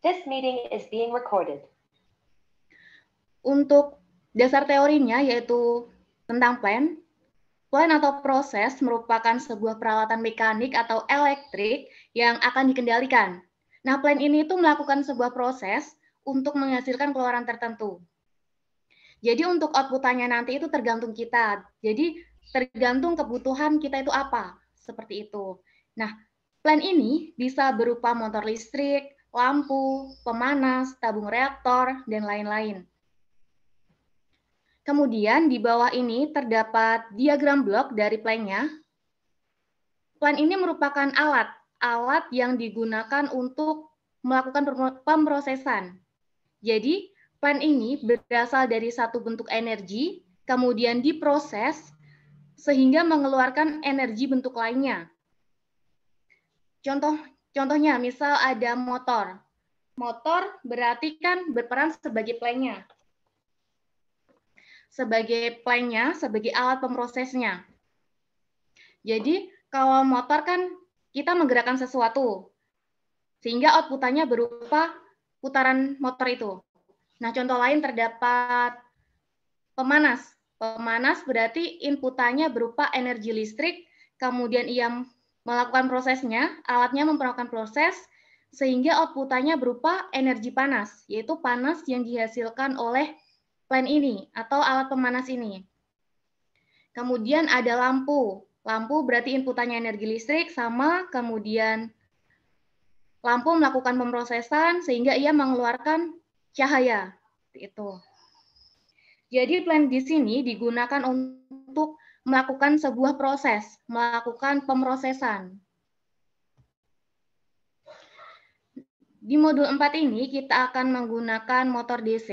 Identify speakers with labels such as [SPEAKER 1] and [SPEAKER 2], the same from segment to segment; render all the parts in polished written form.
[SPEAKER 1] This meeting is being recorded.
[SPEAKER 2] Untuk dasar teorinya yaitu tentang plan. Plan atau proses merupakan sebuah peralatan mekanik atau elektrik yang akan dikendalikan. Nah, plan ini itu melakukan sebuah proses untuk menghasilkan keluaran tertentu. Jadi untuk outputannya nanti itu tergantung kita. Jadi tergantung kebutuhan kita itu apa. Seperti itu. Nah, plan ini bisa berupa motor listrik, lampu, pemanas, tabung reaktor, dan lain-lain. Kemudian di bawah ini terdapat diagram blok dari plan-nya. Plan ini merupakan alat yang digunakan untuk melakukan pemrosesan. Jadi, plan ini berasal dari satu bentuk energi, kemudian diproses, sehingga mengeluarkan energi bentuk lainnya. Contohnya, misal ada motor. Motor berarti kan berperan sebagai plan-nya. Sebagai alat pemrosesnya. Jadi, kalau motor kan kita menggerakkan sesuatu, sehingga outputannya berupa putaran motor itu. Nah, contoh lain terdapat pemanas. Pemanas berarti inputannya berupa energi listrik, kemudian ia melakukan prosesnya, alatnya memperlakukan proses, sehingga outputannya berupa energi panas, yaitu panas yang dihasilkan oleh plan ini atau alat pemanas ini. Kemudian ada lampu. Lampu berarti inputannya energi listrik sama, kemudian lampu melakukan pemrosesan sehingga ia mengeluarkan cahaya. Itu. Jadi plan di sini digunakan untuk melakukan sebuah proses, melakukan pemrosesan. Di modul 4 ini kita akan menggunakan motor DC.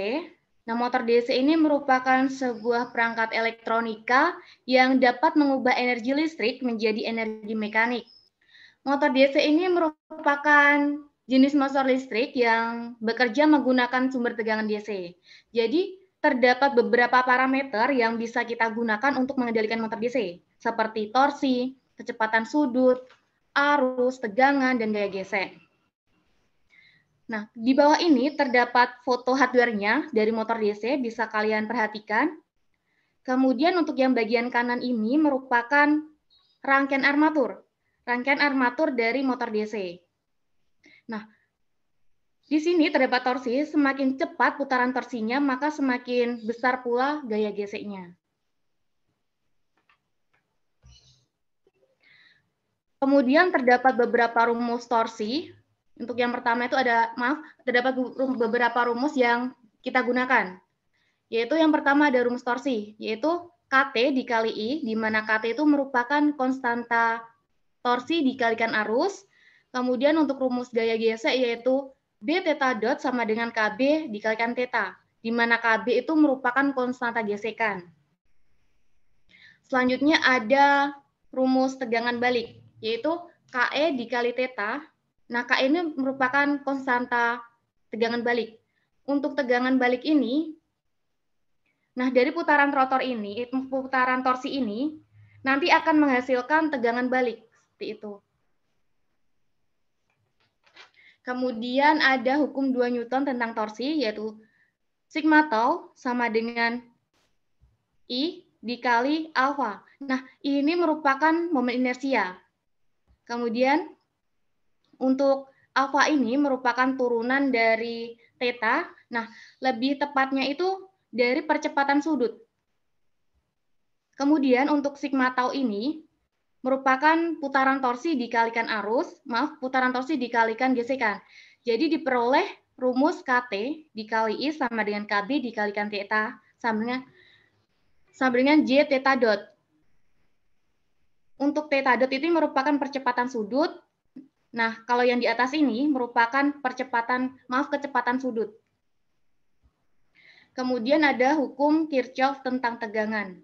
[SPEAKER 2] Nah, motor DC ini merupakan sebuah perangkat elektronika yang dapat mengubah energi listrik menjadi energi mekanik. Motor DC ini merupakan jenis motor listrik yang bekerja menggunakan sumber tegangan DC. Jadi, terdapat beberapa parameter yang bisa kita gunakan untuk mengendalikan motor DC, seperti torsi, kecepatan sudut, arus, tegangan, dan gaya gesek. Nah, di bawah ini terdapat foto hardware-nya dari motor DC, bisa kalian perhatikan. Kemudian untuk yang bagian kanan ini merupakan rangkaian armatur dari motor DC. Nah, di sini terdapat torsi, semakin cepat putaran torsinya, maka semakin besar pula gaya geseknya. Kemudian terdapat beberapa rumus torsi. Untuk yang pertama itu terdapat beberapa rumus yang kita gunakan. Yaitu yang pertama ada rumus torsi, yaitu KT dikali I, di mana KT itu merupakan konstanta torsi dikalikan arus. Kemudian untuk rumus gaya gesek yaitu B theta dot sama dengan KB dikalikan theta, di mana KB itu merupakan konstanta gesekan. Selanjutnya ada rumus tegangan balik, yaitu KE dikali theta. Nah, KE ini merupakan konstanta tegangan balik. Untuk tegangan balik ini, nah dari putaran torsi ini, nanti akan menghasilkan tegangan balik, seperti itu. Kemudian ada hukum 2 Newton tentang torsi, yaitu sigma tau sama dengan I dikali alfa. Nah, ini merupakan momen inersia. Kemudian, untuk alfa ini merupakan turunan dari theta. Nah, lebih tepatnya itu dari percepatan sudut. Kemudian, untuk sigma tau ini merupakan putaran torsi dikalikan putaran torsi dikalikan gesekan. Jadi diperoleh rumus KT dikali I sama dengan KB dikalikan theta sama dengan J theta dot. Untuk theta dot itu merupakan percepatan sudut. Nah, kalau yang di atas ini merupakan kecepatan sudut. Kemudian ada hukum Kirchhoff tentang tegangan.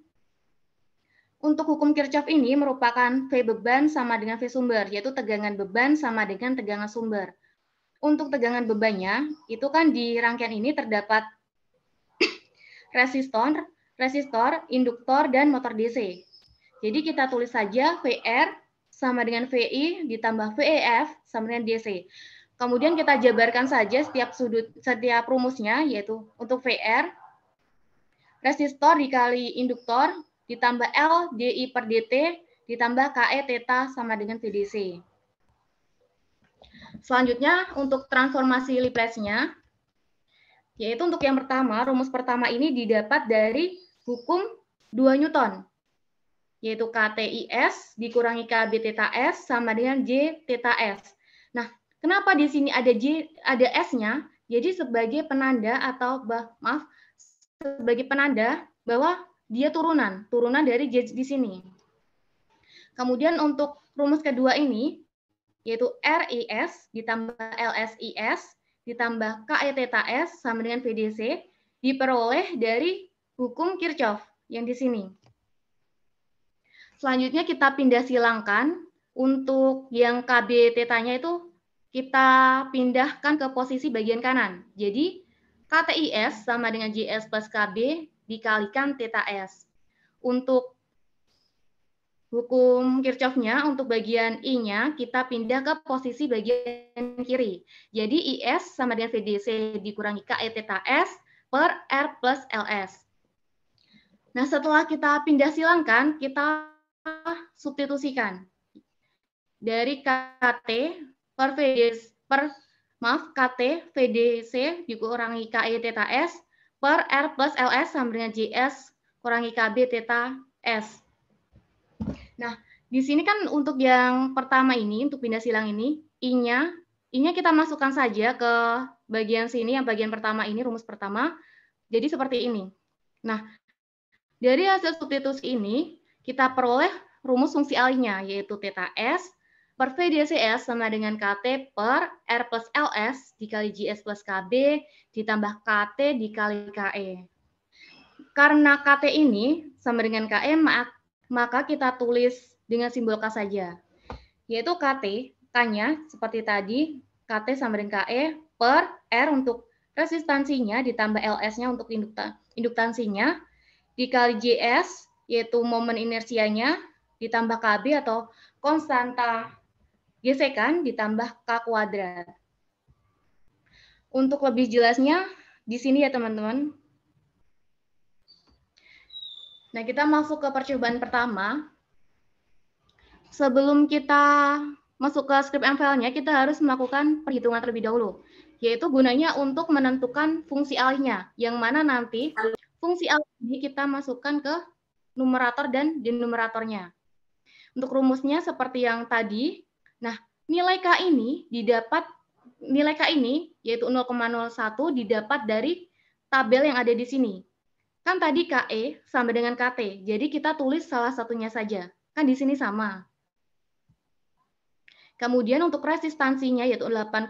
[SPEAKER 2] Untuk hukum Kirchhoff ini merupakan V beban sama dengan V sumber, yaitu tegangan beban sama dengan tegangan sumber. Untuk tegangan bebannya, itu kan di rangkaian ini terdapat resistor, induktor, dan motor DC. Jadi kita tulis saja VR sama dengan VI ditambah VEF sama dengan DC. Kemudian kita jabarkan saja setiap rumusnya, yaitu untuk VR, resistor dikali induktor, ditambah L DI per DT, ditambah KE theta sama dengan VDC. Selanjutnya, untuk transformasi Laplace-nya, yaitu untuk yang pertama, rumus pertama ini didapat dari hukum 2 Newton, yaitu KTIS dikurangi KB theta S sama dengan J theta S. Nah, kenapa di sini ada S-nya? Jadi sebagai penanda sebagai penanda bahwa dia turunan dari J di sini. Kemudian untuk rumus kedua ini, yaitu RIS ditambah LSIS ditambah KE theta S sama dengan VDC, diperoleh dari hukum Kirchhoff yang di sini. Selanjutnya kita pindah silangkan. Untuk yang KB theta-nya itu kita pindahkan ke posisi bagian kanan. Jadi KTIS sama dengan JS plus KB dikalikan theta S. Untuk hukum Kirchhoff-nya, untuk bagian I-nya kita pindah ke posisi bagian kiri. Jadi IS sama dengan VDC dikurangi KE theta S per R plus LS. Nah, setelah kita pindah silangkan, kita substitusikan. Dari KT KT VDC dikurangi KE theta S per R plus LS sama dengan JS kurangi KB theta S. Nah, di sini kan untuk yang pertama ini, untuk pindah silang ini, I-nya kita masukkan saja ke bagian sini, yang bagian pertama ini, rumus pertama. Jadi seperti ini. Nah, dari hasil substitusi ini, kita peroleh rumus fungsi alihnya, yaitu theta S per VDCS sama dengan KT per R plus LS dikali JS plus KB ditambah KT dikali KE. Karena KT ini sama dengan KE, maka kita tulis dengan simbol K saja, yaitu KT, K-nya seperti tadi, KT sama dengan KE per R untuk resistansinya ditambah LS-nya untuk induktansinya, dikali JS, yaitu momen inersianya, ditambah KB atau konstanta gesekan, ditambah K kuadrat. Untuk lebih jelasnya, di sini ya teman-teman. Nah, kita masuk ke percobaan pertama. Sebelum kita masuk ke script MVL-nya, kita harus melakukan perhitungan terlebih dahulu, yaitu gunanya untuk menentukan fungsi alihnya, yang mana nanti fungsi alih ini kita masukkan ke numerator dan denumeratornya. Untuk rumusnya seperti yang tadi. Nah, nilai K ini yaitu 0,01 didapat dari tabel yang ada di sini. Kan tadi KE sama dengan KT, jadi kita tulis salah satunya saja. Kan di sini sama. Kemudian untuk resistansinya yaitu 8,1.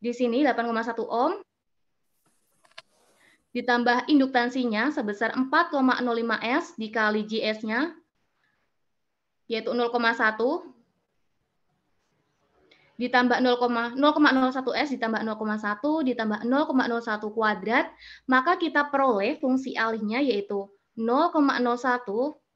[SPEAKER 2] Di sini 8,1 ohm. Ditambah induktansinya sebesar 4,05 S dikali JS-nya, yaitu 0,1. Ditambah 0,01 S ditambah 0,1 ditambah 0,01 kuadrat, maka kita peroleh fungsi alihnya yaitu 0,01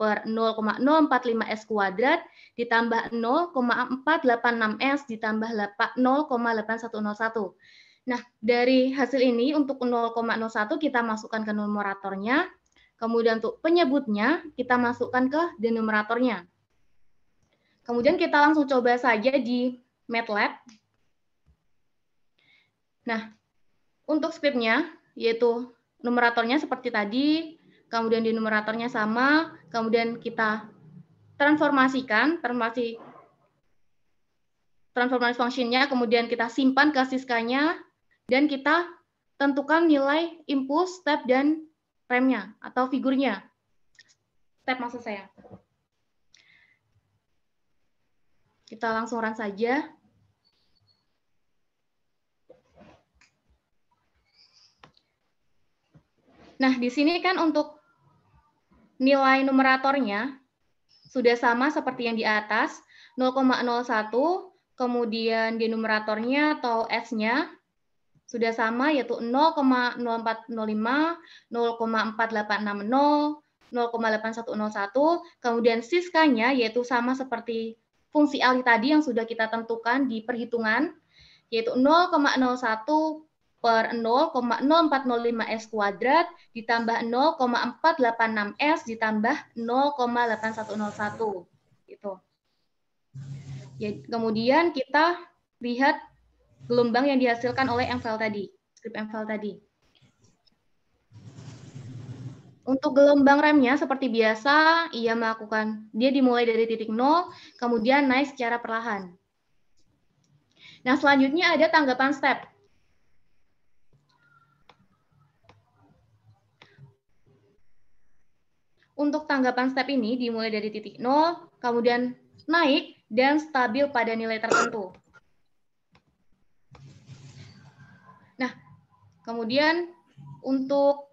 [SPEAKER 2] per 0,045 S kuadrat ditambah 0,486 S ditambah 0,8101. Nah, dari hasil ini untuk 0,01 kita masukkan ke numeratornya, kemudian untuk penyebutnya kita masukkan ke denumeratornya. Kemudian kita langsung coba saja di MATLAB. Nah, untuk script-nya, yaitu numeratornya seperti tadi, kemudian di numeratornya sama, kemudian kita transformasi function-nya, kemudian kita simpan ke Siska-nya, dan kita tentukan nilai impuls, step, dan rem-nya, atau figurnya. Step maksud saya. Kita langsung run saja. Nah, di sini kan untuk nilai numeratornya sudah sama seperti yang di atas, 0,01, kemudian di numeratornya atau S-nya sudah sama, yaitu 0,0405, 0,4860, 0,8101, kemudian Siska-nya yaitu sama seperti fungsi alih tadi yang sudah kita tentukan di perhitungan, yaitu 0,01 per 0,0405 S kuadrat ditambah 0,486 S ditambah 0,8101. Gitu. Ya, kemudian kita lihat gelombang yang dihasilkan oleh MVL tadi, skrip MVL tadi. Untuk gelombang remnya seperti biasa, dia dimulai dari titik 0, kemudian naik secara perlahan. Nah, selanjutnya ada tanggapan step. Untuk tanggapan step ini dimulai dari titik 0, kemudian naik dan stabil pada nilai tertentu. Nah, kemudian untuk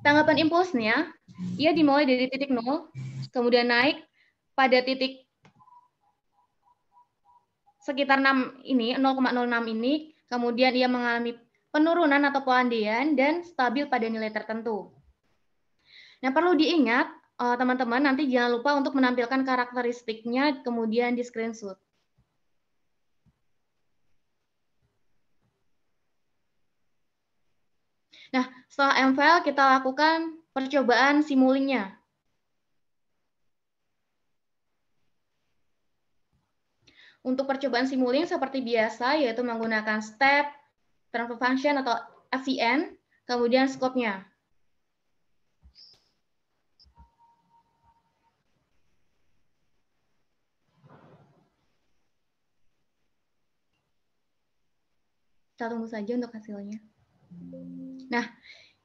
[SPEAKER 2] tanggapan impulsnya, ia dimulai dari titik 0, kemudian naik pada titik sekitar 6 ini, 0,06 ini, kemudian ia mengalami penurunan atau pelandaian dan stabil pada nilai tertentu. Nah, perlu diingat, teman-teman, nanti jangan lupa untuk menampilkan karakteristiknya kemudian di screenshot. Nah, setelah MVL kita lakukan percobaan simulingnya. Untuk percobaan simuling seperti biasa, yaitu menggunakan step, transfer function atau FVN, kemudian scope-nya. Kita tunggu saja untuk hasilnya. Nah,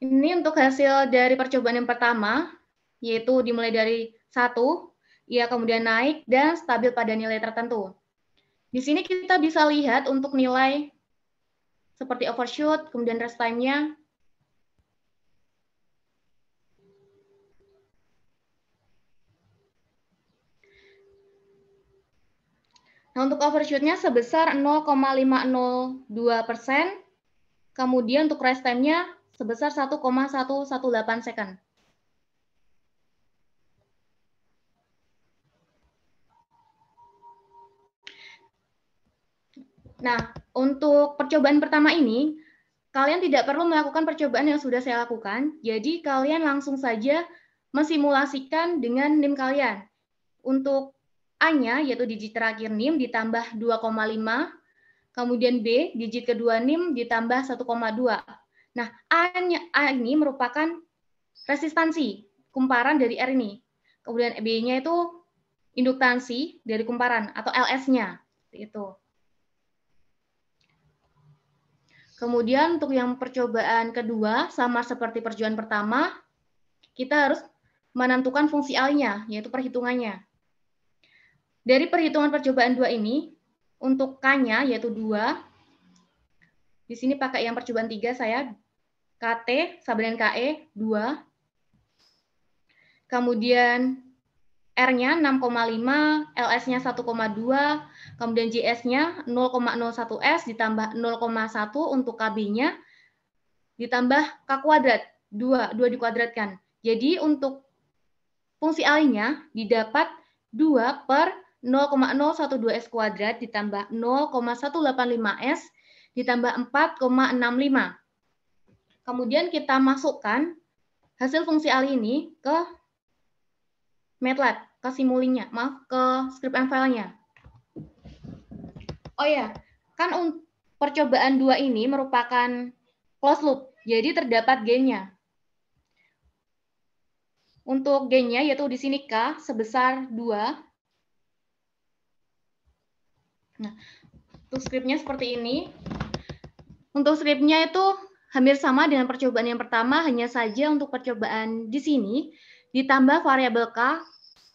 [SPEAKER 2] ini untuk hasil dari percobaan yang pertama, yaitu dimulai dari 1, ia kemudian naik dan stabil pada nilai tertentu. Di sini kita bisa lihat untuk nilai seperti overshoot, kemudian rest time-nya. Nah, untuk overshoot-nya sebesar 0,502%, kemudian untuk rest time-nya sebesar 1,118 second. Nah, untuk percobaan pertama ini, kalian tidak perlu melakukan percobaan yang sudah saya lakukan, jadi kalian langsung saja mensimulasikan dengan NIM kalian. Untuk A-nya, yaitu digit terakhir NIM, ditambah 2,5, kemudian B, digit kedua NIM, ditambah 1,2. Nah, A ini merupakan resistansi, kumparan dari R ini. Kemudian B-nya itu induktansi dari kumparan, atau LS-nya. Itu. Kemudian untuk yang percobaan kedua, sama seperti percobaan pertama, kita harus menentukan fungsi A-nya, yaitu perhitungannya. Dari perhitungan percobaan 2 ini, untuk K-nya, yaitu 2, di sini pakai yang percobaan 3 saya, KT sama dengan KE, 2. Kemudian R-nya 6,5, LS-nya 1,2, kemudian JS-nya 0,01 S ditambah 0,1 untuk KB-nya, ditambah K kuadrat, 2 dikuadratkan. Jadi untuk fungsi A-nya didapat 2 per 0,012 S kuadrat ditambah 0,185 S ditambah 4,65. Kemudian kita masukkan hasil fungsi A ini ke MATLAB, ke simulingnya, ke script MVL-nya. Oh ya, kan percobaan 2 ini merupakan closed loop, jadi terdapat gain-nya. Untuk gain-nya yaitu di sini K sebesar 2. Nah, untuk script-nya seperti ini. Untuk script-nya itu hampir sama dengan percobaan yang pertama, hanya saja untuk percobaan di sini ditambah variabel K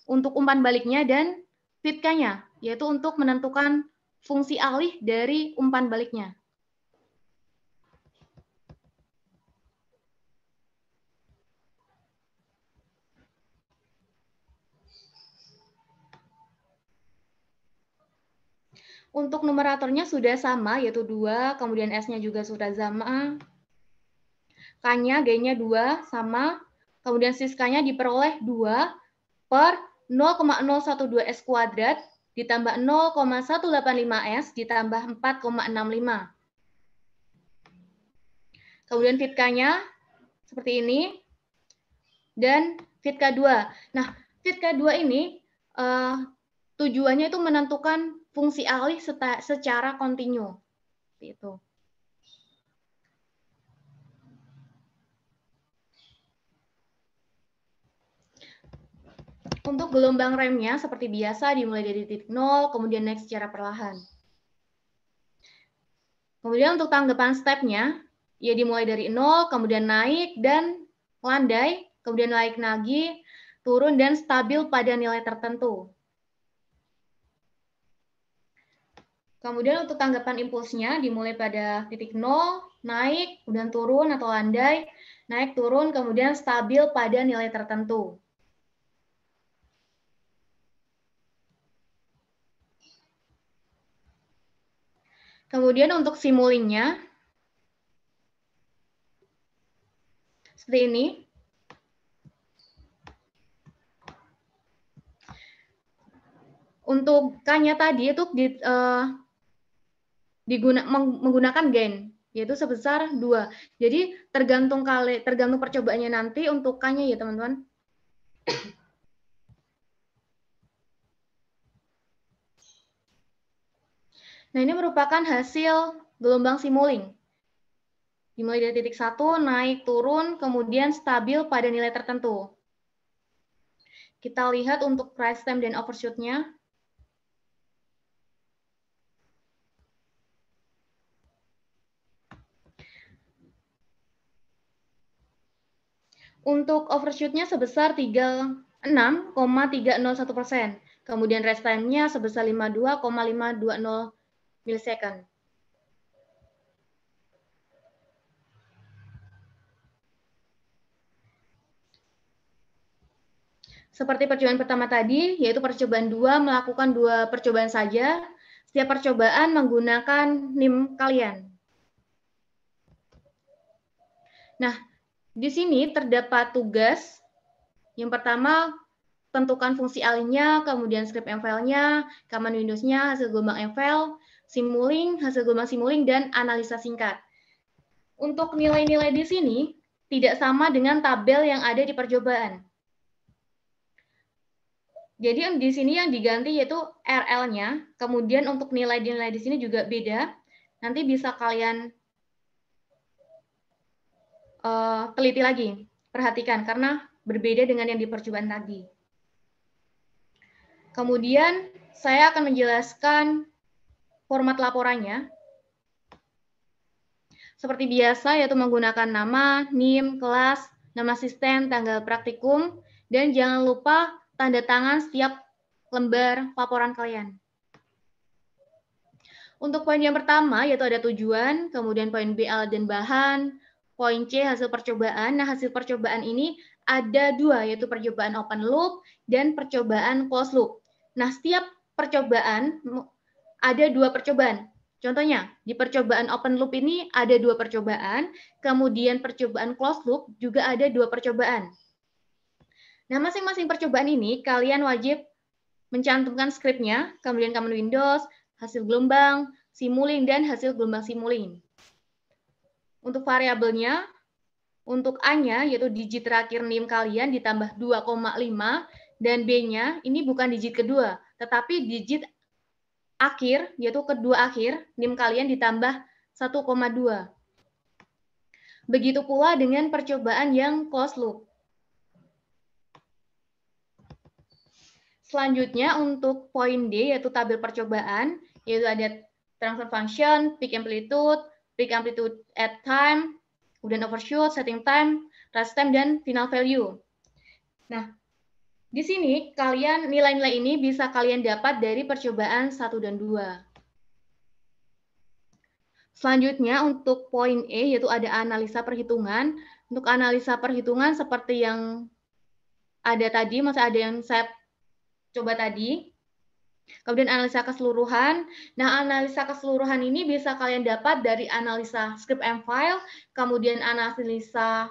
[SPEAKER 2] untuk umpan baliknya dan fit K-nya, yaitu untuk menentukan fungsi alih dari umpan baliknya. Untuk numeratornya sudah sama, yaitu 2, kemudian S-nya juga sudah sama. K-nya, G-nya 2, sama. Kemudian sis-K-nya diperoleh 2 per 0,012 S kuadrat ditambah 0,185 S ditambah 4,65. Kemudian fit K-nya seperti ini. Dan fit K2. Nah, fit K2 ini tujuannya itu menentukan fungsi alih secara kontinu. Seperti itu. Untuk gelombang remnya seperti biasa dimulai dari titik 0, kemudian naik secara perlahan. Kemudian untuk tanggapan stepnya, ya dimulai dari 0, kemudian naik dan landai, kemudian naik lagi, turun dan stabil pada nilai tertentu. Kemudian untuk tanggapan impulsnya dimulai pada titik 0, naik, kemudian turun atau landai, naik, turun, kemudian stabil pada nilai tertentu. Kemudian untuk simulingnya, seperti ini. Untuk K-nya tadi itu menggunakan gain, yaitu sebesar 2. Jadi tergantung percobaannya nanti untuk K-nya ya teman-teman. Nah, ini merupakan hasil gelombang simuling. Dimulai dari titik 1, naik, turun, kemudian stabil pada nilai tertentu. Kita lihat untuk rise time dan overshoot-nya. Untuk overshoot-nya sebesar 36,301%. Kemudian rise time-nya sebesar 52,520 milisecond. Seperti percobaan pertama tadi, yaitu percobaan 2 melakukan 2 percobaan saja. Setiap percobaan menggunakan NIM kalian. Nah, di sini terdapat tugas. Yang pertama, tentukan fungsi alihnya, kemudian script MFL-nya, command Windows-nya, hasil gelombang MFL, simuling, hasil gelombang simuling, dan analisa singkat. Untuk nilai-nilai di sini tidak sama dengan tabel yang ada di percobaan. Jadi di sini yang diganti yaitu RL-nya, kemudian untuk nilai-nilai di sini juga beda. Nanti bisa kalian teliti lagi, perhatikan karena berbeda dengan yang di percobaan tadi. Kemudian saya akan menjelaskan format laporannya. Seperti biasa, yaitu menggunakan nama, NIM, kelas, nama asisten, tanggal praktikum, dan jangan lupa tanda tangan setiap lembar laporan kalian. Untuk poin yang pertama, yaitu ada tujuan, kemudian poin B, alat dan bahan, poin C, hasil percobaan. Nah, hasil percobaan ini ada 2, yaitu percobaan open loop dan percobaan closed loop. Nah, setiap percobaan ada 2 percobaan. Contohnya, di percobaan open loop ini ada 2 percobaan, kemudian percobaan closed loop juga ada 2 percobaan. Nah, masing-masing percobaan ini kalian wajib mencantumkan skripnya, kemudian command Windows, hasil gelombang, simuling, dan hasil gelombang simuling. Untuk variabelnya, untuk A-nya, yaitu digit terakhir NIM kalian ditambah 2,5, dan B-nya ini bukan digit kedua, tetapi digit akhir, yaitu kedua akhir, NIM kalian ditambah 1,2. Begitu pula dengan percobaan yang closed loop. Selanjutnya untuk poin D, yaitu tabel percobaan, yaitu ada transfer function, peak amplitude at time, kemudian overshoot, setting time, rest time, dan final value. Nah, di sini kalian nilai-nilai ini bisa kalian dapat dari percobaan 1 dan 2. Selanjutnya untuk poin E, yaitu ada analisa perhitungan. Untuk analisa perhitungan seperti yang ada tadi, masih ada yang saya coba tadi. Kemudian analisa keseluruhan. Nah, analisa keseluruhan ini bisa kalian dapat dari analisa script M-file, kemudian analisa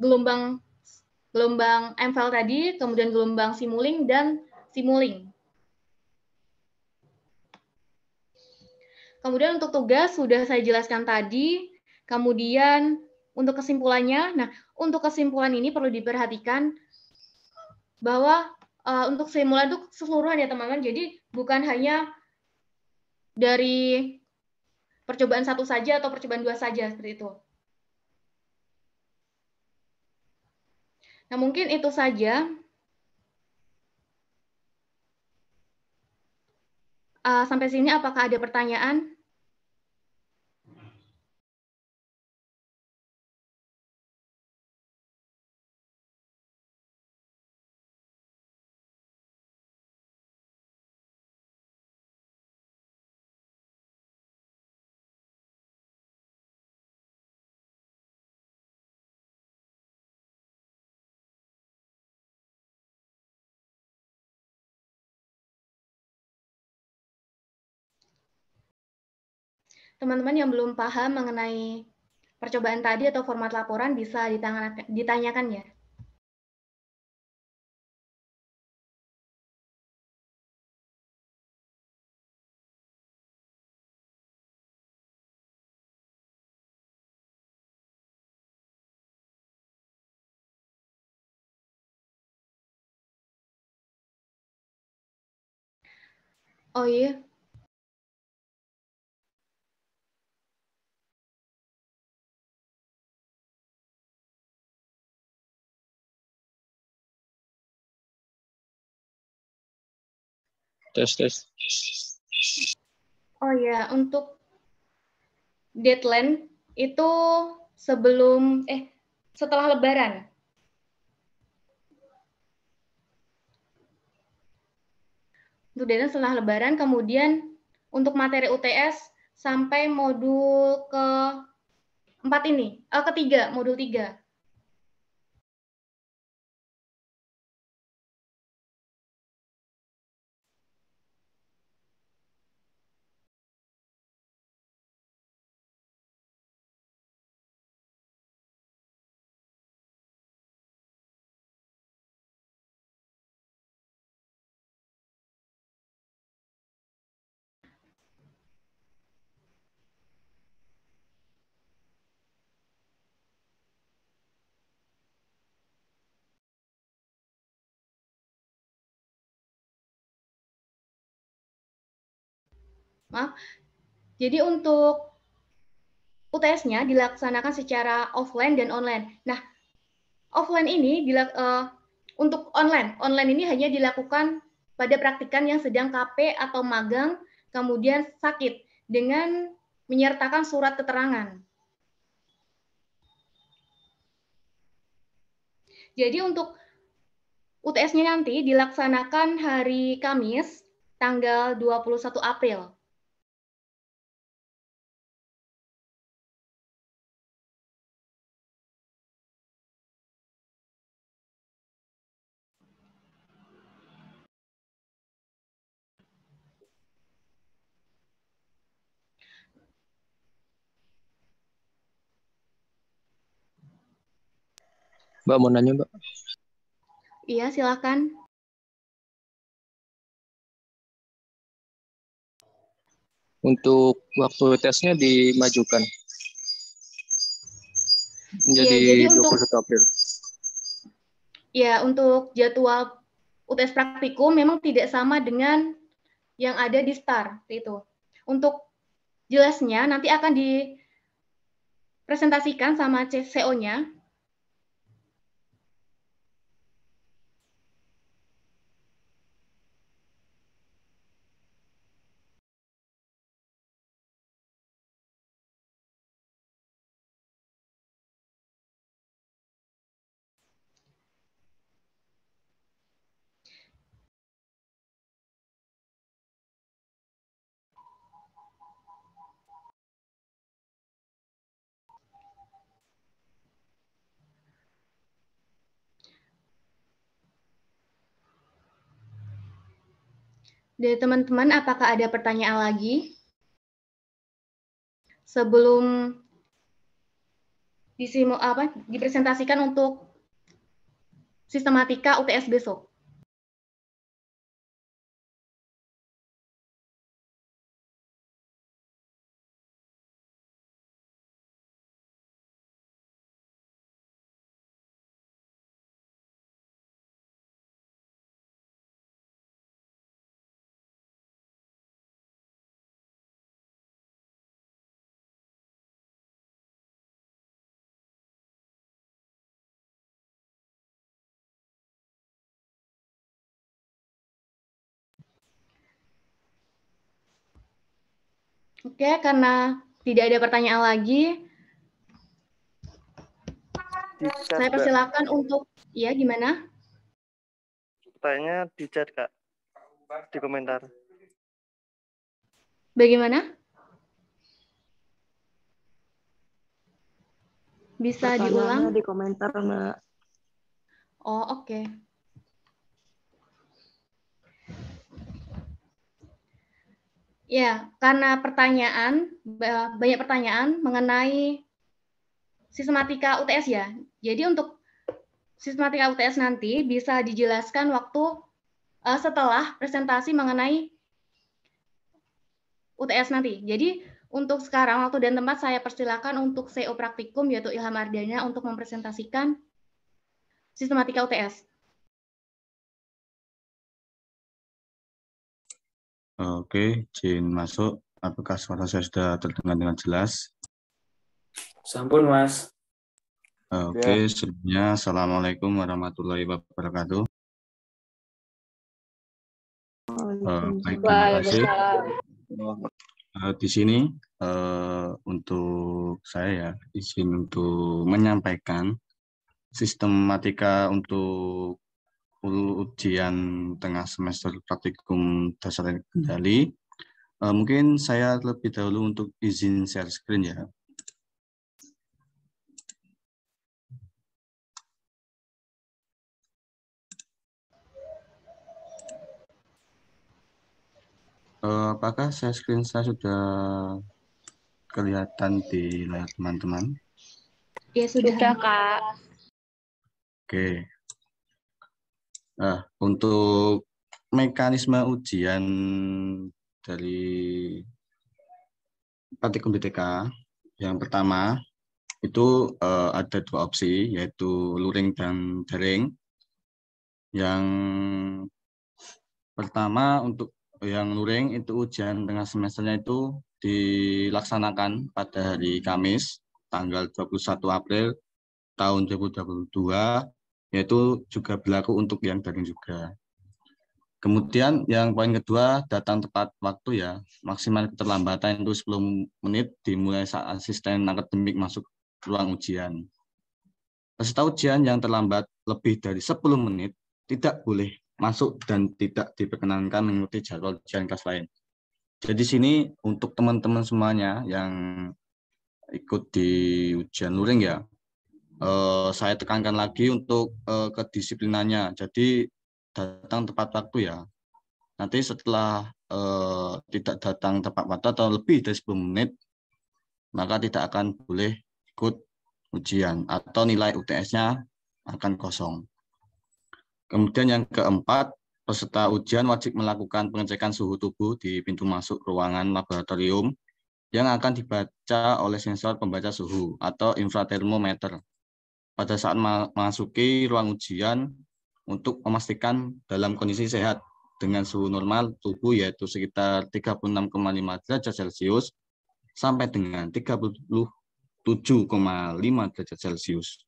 [SPEAKER 2] gelombang M-file tadi, kemudian gelombang simuling dan simuling. Kemudian untuk tugas sudah saya jelaskan tadi, kemudian untuk kesimpulannya, nah untuk kesimpulan ini perlu diperhatikan bahwa untuk simulan itu keseluruhan ya teman-teman. Jadi bukan hanya dari percobaan 1 saja atau percobaan 2 saja seperti itu. Nah, mungkin itu saja. Sampai sini apakah ada pertanyaan? Teman-teman yang belum paham mengenai percobaan tadi atau format laporan bisa ditanyakan ya. Oh iya,
[SPEAKER 3] Tes.
[SPEAKER 2] oh ya, untuk deadline itu setelah Lebaran. Untuk deadline setelah Lebaran, kemudian untuk materi UTS sampai modul ketiga, modul 3. Maaf. Jadi untuk UTS-nya dilaksanakan secara offline dan online. Nah, offline ini untuk online ini hanya dilakukan pada praktikan yang sedang KP atau magang, kemudian sakit dengan menyertakan surat keterangan. Jadi untuk UTS-nya nanti dilaksanakan hari Kamis, tanggal 21 April.
[SPEAKER 3] Mbak mau nanya, Mbak.
[SPEAKER 2] Iya, silakan.
[SPEAKER 3] Untuk waktu tesnya dimajukan menjadi
[SPEAKER 2] Iya, jadi
[SPEAKER 3] 21 April.
[SPEAKER 2] Ya, untuk jadwal UTS praktikum memang tidak sama dengan yang ada di STAR itu. Untuk jelasnya nanti akan dipresentasikan sama CO-nya. Dari teman-teman, apakah ada pertanyaan lagi? Sebelum dipresentasikan untuk sistematika UTS besok. Oke, karena tidak ada pertanyaan lagi,
[SPEAKER 4] Di chat,
[SPEAKER 2] saya
[SPEAKER 4] Mbak.
[SPEAKER 2] persilakan untuk, ya gimana?
[SPEAKER 4] Pertanyaannya di chat, Kak. Di komentar.
[SPEAKER 2] Bagaimana? Bisa diulang?
[SPEAKER 5] Di komentar, Mbak.
[SPEAKER 2] Oh, oke. Ya, karena banyak pertanyaan mengenai sistematika UTS ya. Jadi untuk sistematika UTS nanti bisa dijelaskan waktu setelah presentasi mengenai UTS nanti. Jadi untuk sekarang waktu dan tempat saya persilakan untuk CEO Praktikum yaitu Ilham Ardana untuk mempresentasikan sistematika UTS.
[SPEAKER 6] Oke, izin masuk. Apakah suara saya sudah terdengar dengan jelas?
[SPEAKER 7] Sampun, Mas.
[SPEAKER 6] Oke, sebelumnya Assalamualaikum warahmatullahi wabarakatuh. Baik, terima kasih. Di sini untuk saya ya, izin untuk menyampaikan sistematika untuk ujian tengah semester praktikum dasar kendali. Mungkin saya lebih dahulu untuk izin share screen ya. Apakah share screen saya sudah kelihatan di layar teman-teman?
[SPEAKER 2] Ya sudah,
[SPEAKER 5] Kak.
[SPEAKER 6] Oke. Nah, untuk mekanisme ujian dari praktikum BTK, yang pertama itu ada dua opsi, yaitu luring dan daring. Yang pertama untuk yang luring itu ujian tengah semesternya itu dilaksanakan pada hari Kamis, tanggal 21 April tahun 2022, yaitu juga berlaku untuk yang daring juga. Kemudian yang poin kedua, datang tepat waktu ya, maksimal keterlambatan itu 10 menit dimulai saat asisten akademik masuk ruang ujian. Peserta ujian yang terlambat lebih dari 10 menit tidak boleh masuk dan tidak diperkenankan mengikuti jadwal ujian kelas lain. Jadi sini untuk teman-teman semuanya yang ikut di ujian luring ya, saya tekankan lagi untuk kedisiplinannya. Jadi datang tepat waktu ya. Nanti setelah tidak datang tepat waktu atau lebih dari 10 menit, maka tidak akan boleh ikut ujian atau nilai UTS-nya akan kosong. Kemudian yang keempat, peserta ujian wajib melakukan pengecekan suhu tubuh di pintu masuk ruangan laboratorium yang akan dibaca oleh sensor pembaca suhu atau infratermometer pada saat memasuki ruang ujian untuk memastikan dalam kondisi sehat dengan suhu normal tubuh yaitu sekitar 36,5 derajat Celcius sampai dengan 37,5 derajat Celcius.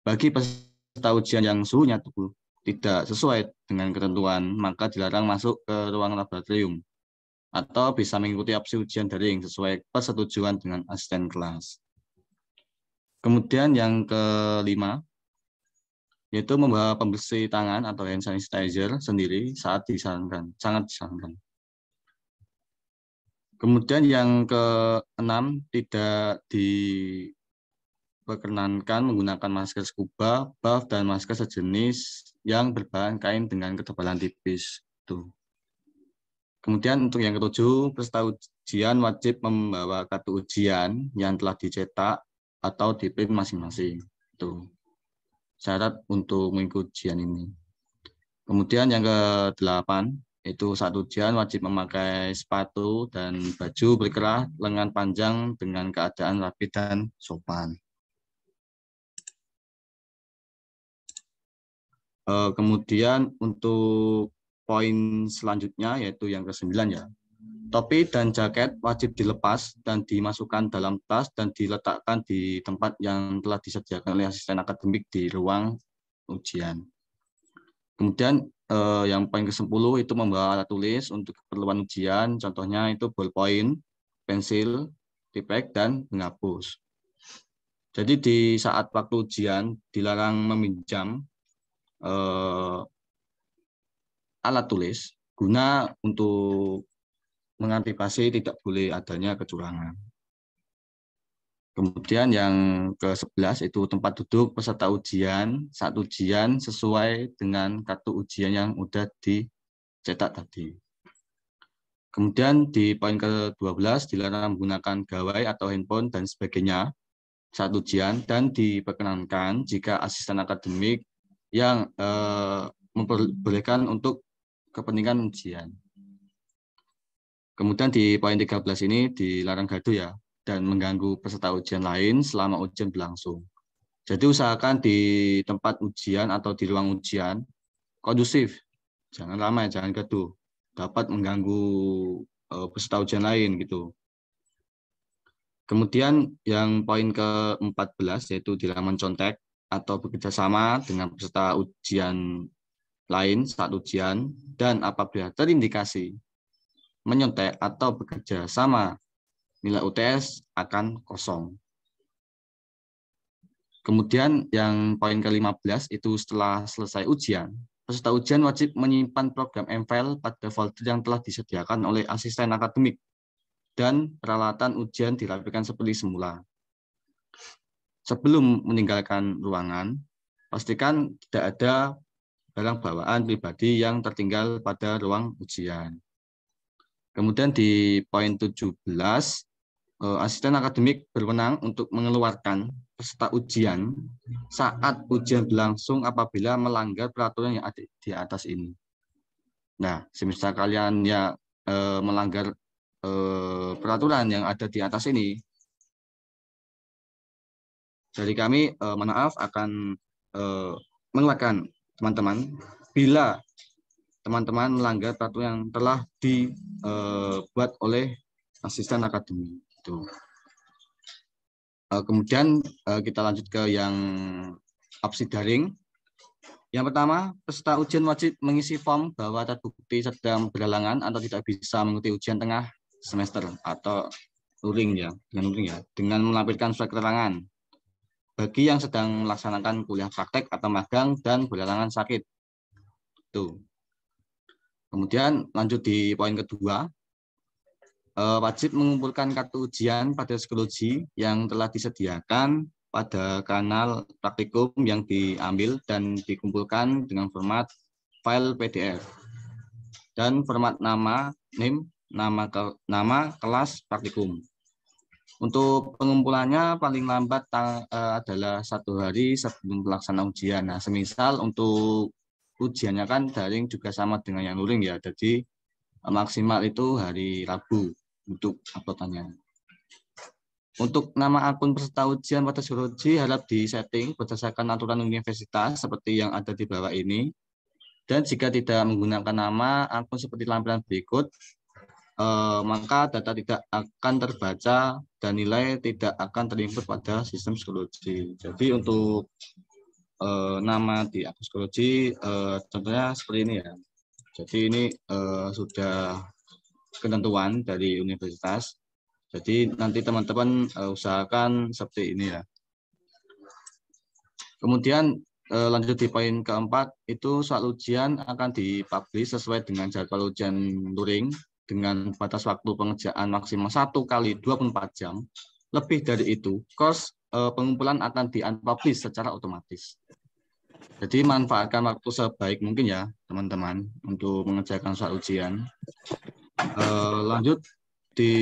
[SPEAKER 6] Bagi peserta ujian yang suhunya tubuh tidak sesuai dengan ketentuan, maka dilarang masuk ke ruang laboratorium atau bisa mengikuti opsi ujian daring sesuai persetujuan dengan asisten kelas. Kemudian yang kelima, yaitu membawa pembersih tangan atau hand sanitizer sendiri saat disarankan, sangat disarankan. Kemudian yang keenam, tidak diperkenankan menggunakan masker scuba, buff, dan masker sejenis yang berbahan kain dengan ketebalan tipis. Tuh. Kemudian untuk yang ketujuh, peserta ujian wajib membawa kartu ujian yang telah dicetak atau di-print masing-masing. Tuh. Syarat untuk mengikuti ujian ini. Kemudian yang ke-8, itu saat ujian wajib memakai sepatu dan baju berkerah lengan panjang dengan keadaan rapi dan sopan. Kemudian untuk poin selanjutnya yaitu yang ke-9 ya. Topi dan jaket wajib dilepas dan dimasukkan dalam tas dan diletakkan di tempat yang telah disediakan oleh asisten akademik di ruang ujian. Kemudian yang poin ke-10 itu membawa alat tulis untuk keperluan ujian, contohnya itu ballpoint, pensil, tipek, dan penghapus. Jadi di saat waktu ujian dilarang meminjam alat tulis guna untuk mengantisipasi tidak boleh adanya kecurangan. Kemudian yang ke-11 itu tempat duduk peserta ujian saat ujian sesuai dengan kartu ujian yang sudah dicetak tadi. Kemudian di poin ke-12 dilarang menggunakan gawai atau handphone dan sebagainya saat ujian dan diperkenankan jika asisten akademik yang memperbolehkan untuk kepentingan ujian. Kemudian di poin 13 ini dilarang gaduh ya, dan mengganggu peserta ujian lain selama ujian berlangsung. Jadi usahakan di tempat ujian atau di ruang ujian kondusif, jangan ramai, jangan gaduh, dapat mengganggu peserta ujian lain gitu. Kemudian yang poin ke-14 yaitu dilarang mencontek atau bekerja sama dengan peserta ujian lain saat ujian, dan apabila terindikasi menyontek atau bekerja sama, nilai UTS akan kosong. Kemudian yang poin ke-15 itu setelah selesai ujian, peserta ujian wajib menyimpan program MFile pada folder yang telah disediakan oleh asisten akademik dan peralatan ujian dirapikan seperti semula. Sebelum meninggalkan ruangan, pastikan tidak ada barang bawaan pribadi yang tertinggal pada ruang ujian. Kemudian di poin 17, asisten akademik berwenang untuk mengeluarkan peserta ujian saat ujian berlangsung apabila melanggar peraturan yang ada di atas ini. Nah, semisal kalian ya melanggar peraturan yang ada di atas ini, dari kami maaf akan mengeluarkan teman-teman bila teman-teman melanggar peraturan yang telah dibuat oleh asisten akademik. Kemudian kita lanjut ke yang opsi daring. Yang pertama, peserta ujian wajib mengisi form bahwa terbukti sedang berhalangan atau tidak bisa mengikuti ujian tengah semester atau luring ya, dengan melampirkan surat keterangan. Bagi yang sedang melaksanakan kuliah praktek atau magang dan berhalangan sakit. Tuh. Kemudian lanjut di poin kedua, wajib mengumpulkan kartu ujian pada psikologi yang telah disediakan pada kanal praktikum yang diambil dan dikumpulkan dengan format file PDF dan format nama, NIM, nama kelas praktikum. Untuk pengumpulannya paling lambat adalah 1 hari sebelum pelaksanaan ujian. Nah, semisal untuk ujiannya kan daring juga sama dengan yang luring ya, jadi maksimal itu hari Rabu untuk uploadannya. Untuk nama akun peserta ujian pada psikologi harap disetting berdasarkan aturan universitas seperti yang ada di bawah ini. Dan jika tidak menggunakan nama akun seperti lampiran berikut, maka data tidak akan terbaca dan nilai tidak akan terinput pada sistem psikologi. Jadi untuk nama di akun psikologi contohnya seperti ini ya. Jadi ini sudah ketentuan dari universitas. Jadi nanti teman-teman usahakan seperti ini ya. Kemudian lanjut di poin keempat, itu soal ujian akan dipublish sesuai dengan jadwal ujian luring dengan batas waktu pengerjaan maksimal 1 kali 24 jam. Lebih dari itu, course pengumpulan akan di-unpublish secara otomatis. Jadi manfaatkan waktu sebaik mungkin ya teman-teman untuk mengerjakan soal ujian. Lanjut di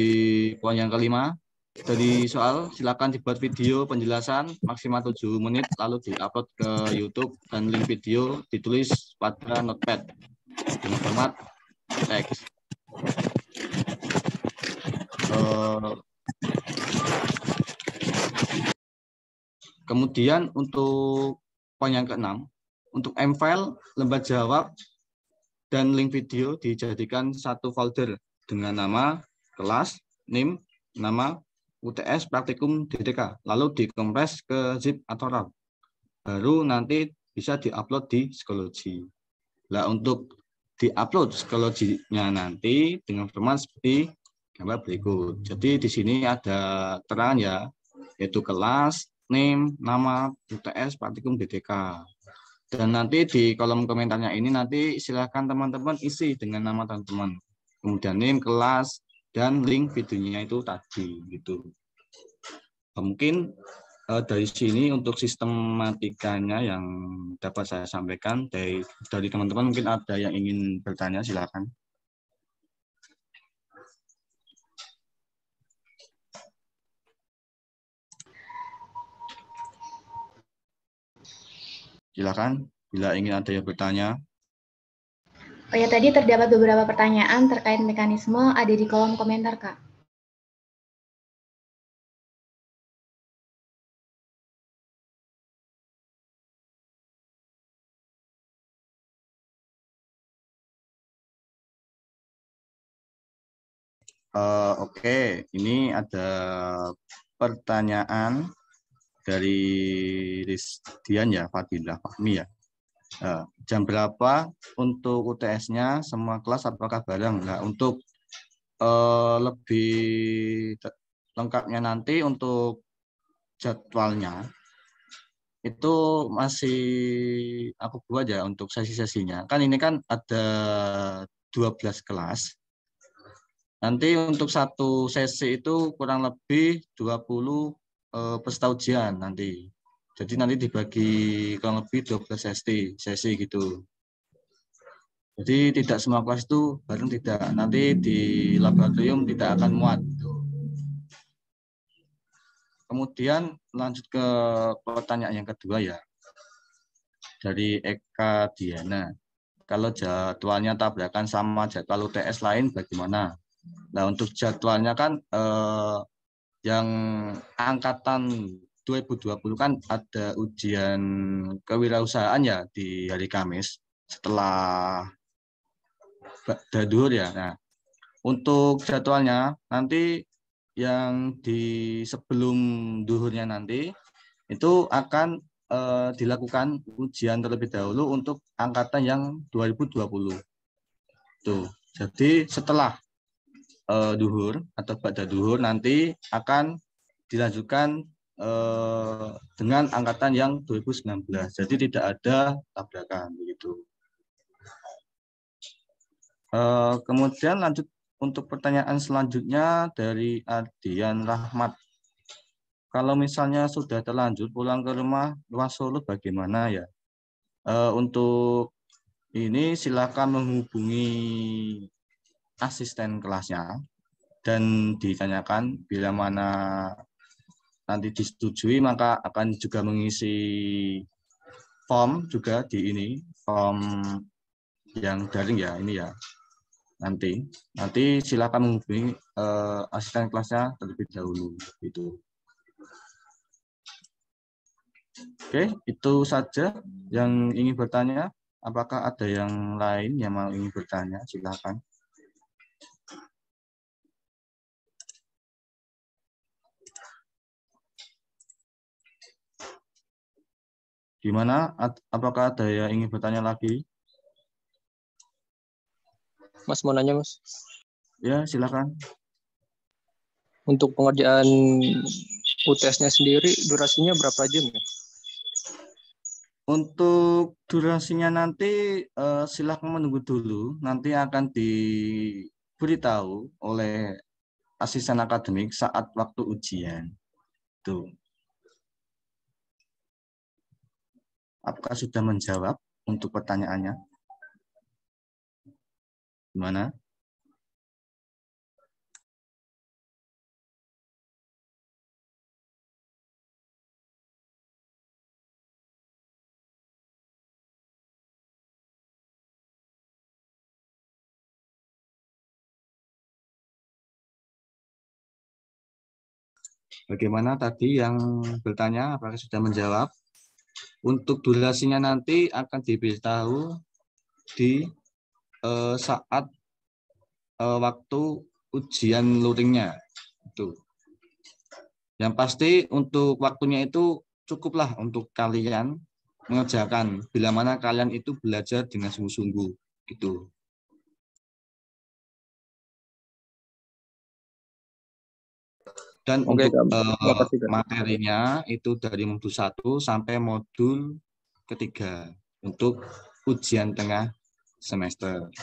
[SPEAKER 6] poin yang kelima, dari soal silakan dibuat video penjelasan maksimal 7 menit lalu diupload ke YouTube dan link video ditulis pada notepad dengan format teks. Kemudian untuk poin yang keenam, untuk MFile, lembar jawab, dan link video dijadikan satu folder dengan nama kelas, NIM, nama UTS praktikum DTK, lalu dikompres ke zip atau RAW. Baru nanti bisa diupload di psikologi. Nah, untuk diupload psikologinya nanti dengan format seperti gambar berikut. Jadi di sini ada terangan ya, yaitu kelas, name, nama, UTS, praktikum DTK. Dan nanti di kolom komentarnya ini nanti silakan teman-teman isi dengan nama teman-teman. Kemudian name, kelas, dan link videonya itu tadi gitu. Mungkin dari sini untuk sistematikanya yang dapat saya sampaikan dari teman-teman, mungkin ada yang ingin bertanya, silakan. Silakan bila ingin ada yang bertanya.
[SPEAKER 2] Oh ya, tadi terdapat beberapa pertanyaan terkait mekanisme ada di kolom komentar, Kak.
[SPEAKER 6] Oke, ini ada pertanyaan dari Rizdian ya, Fadilah Fahmi ya. Jam berapa untuk UTS-nya semua kelas apakah bareng? Nah, untuk lebih lengkapnya nanti untuk jadwalnya itu masih aku buat ya untuk sesi-sesinya. Kan ini kan ada 12 kelas. Nanti untuk satu sesi itu kurang lebih 20 peserta ujian nanti. Jadi nanti dibagi kurang lebih 12 sesi gitu. Jadi tidak semua kelas itu bareng, tidak. Nanti di laboratorium tidak akan muat. Gitu. Kemudian lanjut ke pertanyaan yang kedua ya. Dari Eka Diana. Kalau jadwalnya tabrakan sama jadwal UTS lain bagaimana? Nah, untuk jadwalnya kan yang angkatan 2020 kan ada ujian kewirausahaan ya di hari Kamis setelah dadur ya. Nah, untuk jadwalnya nanti yang di sebelum duhurnya nanti itu akan dilakukan ujian terlebih dahulu untuk angkatan yang 2020. Tuh. Jadi setelah duhur atau ba'da duhur nanti akan dilanjutkan dengan angkatan yang 2019. Jadi tidak ada tabrakan begitu. Kemudian lanjut untuk pertanyaan selanjutnya dari Ardian Rahmat. Kalau misalnya sudah terlanjur pulang ke rumah luas Solo bagaimana ya? Untuk ini silakan menghubungi asisten kelasnya dan ditanyakan bila mana nanti disetujui maka akan juga mengisi form juga di ini, form yang daring ya ini ya. Nanti silakan menghubungi asisten kelasnya terlebih dahulu gitu. Oke, itu saja yang ingin bertanya. Apakah ada yang lain yang mau ingin bertanya? Silakan. Gimana? Apakah ada yang ingin bertanya lagi?
[SPEAKER 3] Mas mau nanya, Mas.
[SPEAKER 6] Ya, silakan.
[SPEAKER 3] Untuk pengerjaan UTS-nya sendiri durasinya berapa jam ya?
[SPEAKER 6] Untuk durasinya nanti silakan menunggu dulu. Nanti akan diberitahu oleh asisten akademik saat waktu ujian. Tuh. Apakah sudah menjawab untuk pertanyaannya? Gimana? Bagaimana tadi yang bertanya, apakah sudah menjawab? Untuk durasinya nanti akan diberitahu di saat waktu ujian luringnya. Itu. Yang pasti untuk waktunya itu cukuplah untuk kalian mengerjakan bila mana kalian itu belajar dengan sungguh-sungguh gitu. Dan
[SPEAKER 3] Oke,
[SPEAKER 6] untuk
[SPEAKER 3] Kak. Makasih, Kak.
[SPEAKER 6] materinya itu dari modul 1 sampai modul ketiga untuk ujian tengah semester.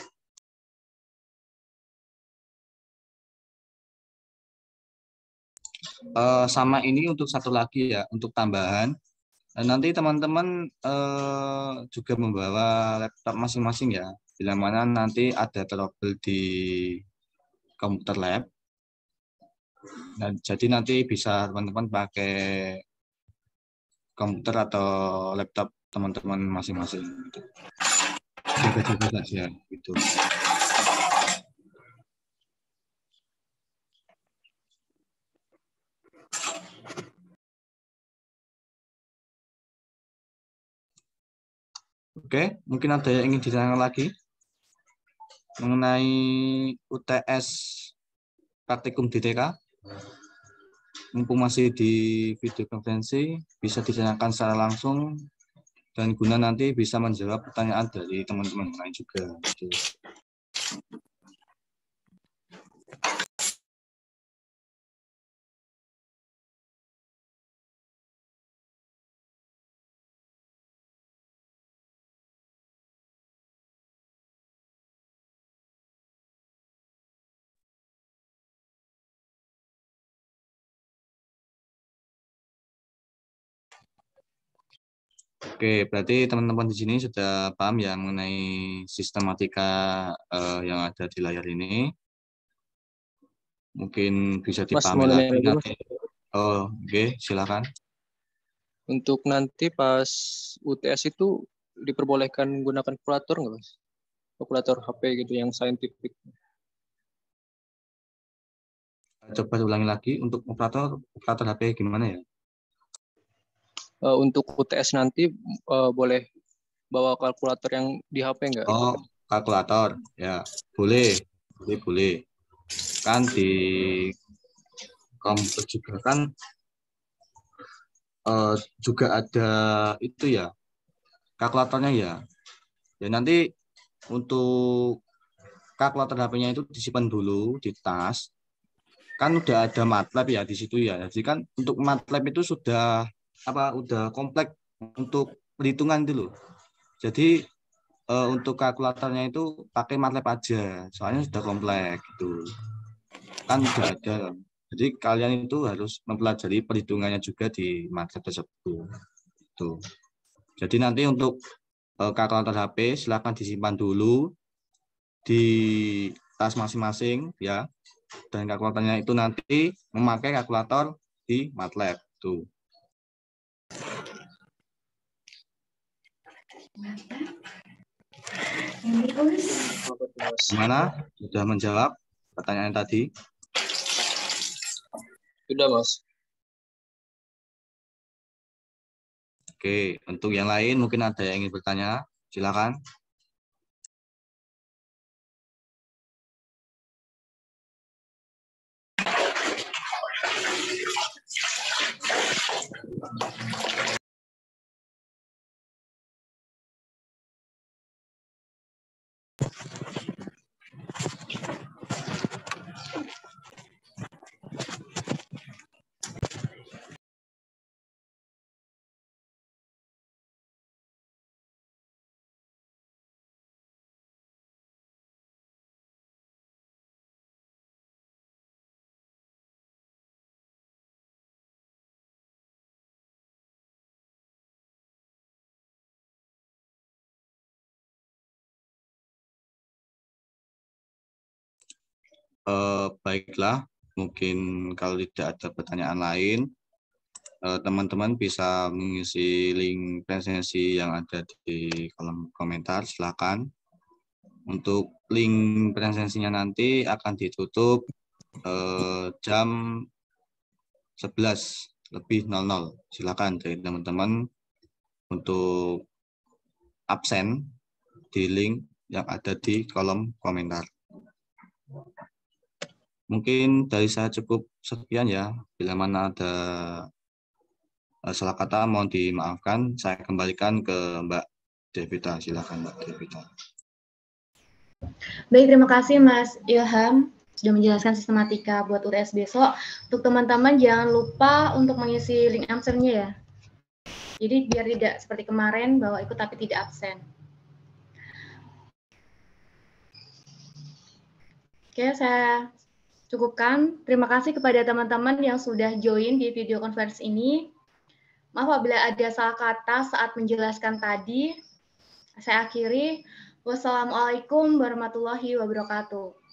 [SPEAKER 6] Sama ini untuk satu lagi ya, untuk tambahan. Nanti teman-teman juga membawa laptop masing-masing ya, bila mana nanti ada trouble di komputer lab. Nah, jadi nanti bisa teman-teman pakai komputer atau laptop teman-teman masing-masing. Jaga-jaga saja gitu. Oke, mungkin ada yang ingin ditanyakan lagi mengenai UTS praktikum di TK. Mumpung masih di video konferensi, bisa ditanyakan secara langsung dan guna nanti bisa menjawab pertanyaan dari teman-teman lain juga. Oke, berarti teman-teman di sini sudah paham ya mengenai sistematika yang ada di layar ini. Mungkin bisa
[SPEAKER 3] Mas,
[SPEAKER 6] dipahami
[SPEAKER 3] mau nanya
[SPEAKER 6] lagi
[SPEAKER 3] lagi, Mas.
[SPEAKER 6] nanti. Oh, oke, silakan.
[SPEAKER 3] Untuk nanti pas UTS itu diperbolehkan menggunakan kalkulator nggak, Mas? Kalkulator HP gitu yang scientific.
[SPEAKER 6] Coba ulangi lagi untuk operator HP gimana ya?
[SPEAKER 3] Untuk UTS nanti boleh bawa kalkulator yang di HP nggak?
[SPEAKER 6] Oh, kalkulator ya, boleh. Kan di komputer juga kan juga ada itu ya, kalkulatornya ya. Ya nanti untuk kalkulator HP-nya itu disimpan dulu di tas. Kan udah ada MATLAB ya di situ ya. Jadi kan untuk MATLAB itu sudah udah kompleks untuk perhitungan dulu. Jadi untuk kalkulatornya itu pakai MATLAB aja, soalnya sudah kompleks gitu. Kan sudah ada. Jadi kalian itu harus mempelajari perhitungannya juga di MATLAB tersebut. Tuh. Jadi nanti untuk kalkulator HP silakan disimpan dulu di tas masing-masing ya. Dan kalkulatornya itu nanti memakai kalkulator di MATLAB tuh. Gimana? Sudah menjawab pertanyaan tadi?
[SPEAKER 3] Sudah, Mas.
[SPEAKER 6] Oke, untuk yang lain mungkin ada yang ingin bertanya, silakan. Baiklah, mungkin kalau tidak ada pertanyaan lain, teman-teman bisa mengisi link presensi yang ada di kolom komentar, silakan. Untuk link presensinya nanti akan ditutup jam 11:00. Silakan dari teman-teman untuk absen di link yang ada di kolom komentar. Mungkin dari saya cukup sekian ya. Bila mana ada salah kata mohon dimaafkan. Saya kembalikan ke Mbak Devita. Silakan Mbak Devita.
[SPEAKER 2] Baik, terima kasih Mas Ilham. sudah menjelaskan sistematika buat UTS besok. Untuk teman-teman jangan lupa untuk mengisi link absennya ya. Jadi biar tidak seperti kemarin bahwa ikut tapi tidak absen. Oke, saya cukupkan. Terima kasih kepada teman-teman yang sudah join di video conference ini. Maaf apabila ada salah kata saat menjelaskan tadi. Saya akhiri. Wassalamualaikum warahmatullahi wabarakatuh.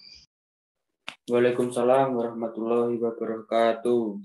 [SPEAKER 7] Waalaikumsalam warahmatullahi wabarakatuh.